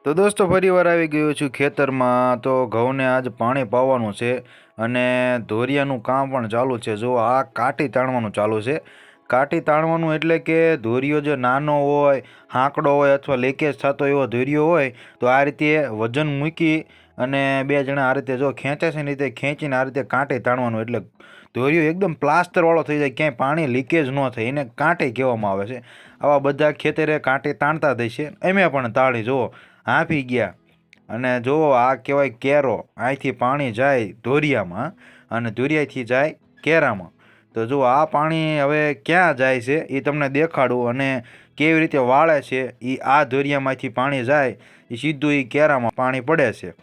તો દોસ્તો ફરીવાર આવી ગયો છું ખેતરમાં. તો ઘઉંને આજ પાણી પાવાનું છે અને ધોરિયાનું કામ પણ ચાલુ છે. જો આ કાંટી તાણવાનું ચાલુ છે. કાંટી તાણવાનું એટલે કે ધોરિયો જે નાનો હોય, હાંકડો હોય અથવા લીકેજ થતો એવો ધોરિયો હોય તો આ રીતે વજન મૂકી અને બે જણા આ રીતે જો ખેંચે છે ને રીતે ખેંચીને આ રીતે કાંટી તાણવાનું, એટલે ધોરિયો એકદમ પ્લાસ્ટરવાળો થઈ જાય, ક્યાંય પાણી લીકેજ ન થાય, એને કાંટી કહેવામાં આવે છે. આવા બધા ખેતરે કાંટી તાણતા થઈ છે, એમે પણ તાળી જુઓ હાંફી ગયા. અને જુઓ આ કહેવાય કેરો, અહીંથી પાણી જાય ધોરિયામાં અને ધોરિયાથી જાય કેરામાં. તો જુઓ આ પાણી હવે ક્યાં જાય છે એ તમને દેખાડું, અને કેવી રીતે વાળે છે એ. આ ધોરિયામાંથી પાણી જાય એ સીધું એ કેરામાં પાણી પડે છે.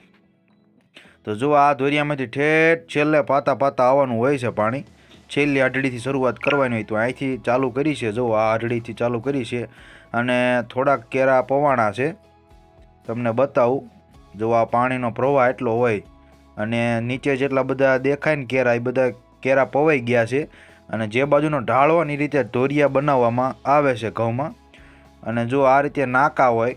તો જુઓ આ ધોરિયામાંથી ઠેઠ છેલ્લે પાતા પાતા આવવાનું હોય છે પાણી. છેલ્લી આઢળીથી શરૂઆત કરવાની હોય તો અહીંથી ચાલુ કરી છે. જુઓ આ આઢળીથી ચાલુ કરી છે અને થોડાક કેરા પવાણા છે, તમને બતાવું. જો આ પાણીનો પ્રવાહ એટલો હોય અને નીચે જેટલા બધા દેખાય ને કેરા, એ બધા કેરા પવાઈ ગયા છે. અને જે બાજુનો ઢાળ હોય ને એ રીતે ધોરિયા બનાવવામાં આવે છે ઘઉંમાં. અને જો આ રીતે નાકા હોય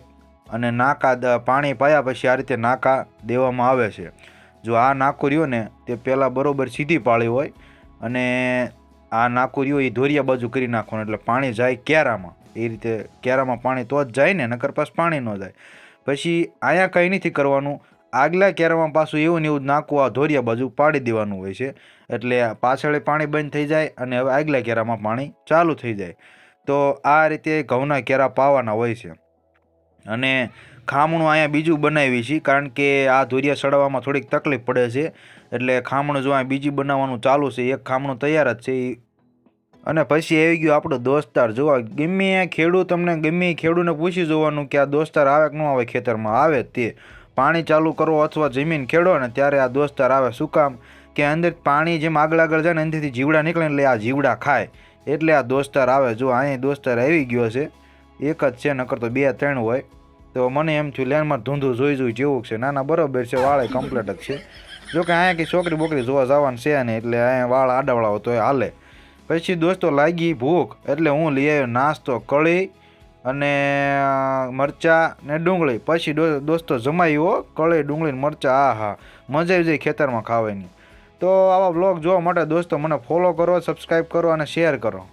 અને નાકા પાણી પાયા પછી આ રીતે નાકા દેવામાં આવે છે. જો આ નાકું રહ્યો ને તે પહેલાં બરોબર સીધી પાળી હોય અને આ નાકું રહ્યો એ ધોરિયા બાજુ કરી નાખવાનું, એટલે પાણી જાય કેરામાં. એ રીતે કેરામાં પાણી તો જ જાય ને, નકર પાછું પાણી ન જાય. પછી અહીંયા કંઈ નથી કરવાનું, આગલા કેરામાં પાછું એવું ને એવું નાખવું, આ ધોરિયા બાજુ પાડી દેવાનું હોય છે, એટલે પાછળ પાણી બંધ થઈ જાય અને હવે આગલા કેરામાં પાણી ચાલુ થઈ જાય. તો આ રીતે ઘઉંના કેરા પાવાના હોય છે. અને ખામણું અહીંયા બીજું બનાવી છે, કારણ કે આ ધોરિયા સડાવવામાં થોડીક તકલીફ પડે છે, એટલે ખામણું જો અહીંયા બીજું બનાવવાનું ચાલુ છે. એક ખામણું તૈયાર જ છે. અને પછી આવી ગયો આપણો દોસ્તાર. જોવા ગમે ખેડૂત, તમને ગમે ખેડૂતને પૂછી જોવાનું કે આ દોસ્તાર આવે કે ન આવે ખેતરમાં. આવે તે પાણી ચાલુ કરો અથવા જમીન ખેડો ને ત્યારે આ દોસ્તાર આવે. શું કામ? કે અંદર પાણી જેમ આગળ આગળ જાય ને અંદરથી જીવડા નીકળે એટલે આ જીવડા ખાય, એટલે આ દોસ્તાર આવે. જો અહીંયા દોસ્તાર આવી ગયો છે, એક જ છે, નકર તો 2-3 હોય. તો મને એમ થયું લેનમાં ધૂંધું જોઈ જેવું છે. ના ના બરોબર છે, વાળે કમ્પ્લીટ જ છે. જોકે અહીંયા કંઈ છોકરી બોકરી જોવા જવાનું છે ને, એટલે અહીંયા વાળ આડાવાળા હોય તો હાલે. પછી દોસ્તો લાગી ભૂખ, એટલે હું લઈ આવ્યો નાસ્તો, કળી અને મરચાં ને ડુંગળી. પછી દોસ્તો જમાયું કળી, ડુંગળી ને મરચાં. આ હા, મજા આવી જાય ખેતરમાં ખાવાની. તો આવા બ્લોગ જોવા માટે દોસ્તો મને ફોલો કરો, સબસ્ક્રાઈબ કરો અને શેર કરો.